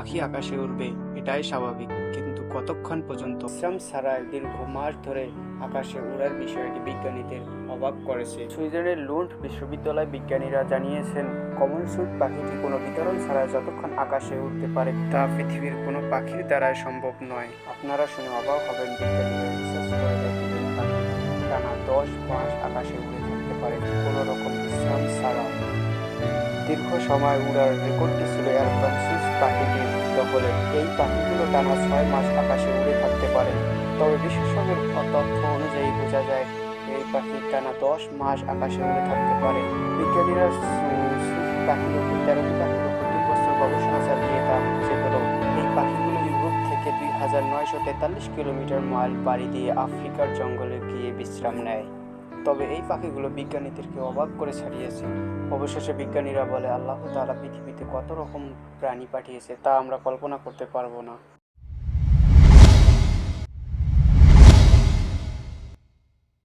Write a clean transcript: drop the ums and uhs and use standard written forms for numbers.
পাখি আকাশে উড়বে, এটাই স্বাভাবিক। কিন্তু কতক্ষণ পর্যন্ত? বিশ্রাম ছাড়াই দীর্ঘ মাস ধরে আকাশে উড়ার বিষয়টি বিজ্ঞানীদের অবাক করেছে। সুইডেনের লুন্ড বিশ্ববিদ্যালয় বিজ্ঞানীরা জানিয়েছেন, কমন সুট পাখিটি কোনো বিতরণ ছাড়াই যতক্ষণ আকাশে উড়তে পারে তা পৃথিবীর কোনো পাখির দ্বারাই সম্ভব নয়। আপনারা শুনে অবাক হবেন, বিজ্ঞানীরা রিসার্চ করে দেখেন এই পাখি টানা 10 মাস আকাশে উড়ে থাকতে পারে কোনো রকম বিশ্রাম ছাড়া। দীর্ঘ সময় উড়ার রেকর্ডটি ছিল অ্যালফ্রান্সিস পাখিটির দখলে। এই পাখিগুলো টানা 6 মাস আকাশে উড়ে থাকতে পারে। তবে বিশেষজ্ঞের তথ্য অনুযায়ী বোঝা যায় এই পাখি টানা 10 মাস আকাশে উড়ে থাকতে পারে। বিজ্ঞানীরা পাখির উপর 13টি পাখির উপর 2 বছর গবেষণা চালিয়ে তা খুঁজে পেল। এই পাখিগুলো ইউরোপ থেকে 2943 কিলোমিটার মাইল পাড়ি দিয়ে আফ্রিকার জঙ্গলে গিয়ে বিশ্রাম নেয়। তবে এই পাখিগুলো বিজ্ঞানীদেরকে অবাক করে ছাড়িয়েছে। অবশেষে বিজ্ঞানীরা বলে, আল্লাহ তাআলা পৃথিবীতে কত রকম প্রাণী পাঠিয়েছে তা আমরা কল্পনা করতে পারবো না।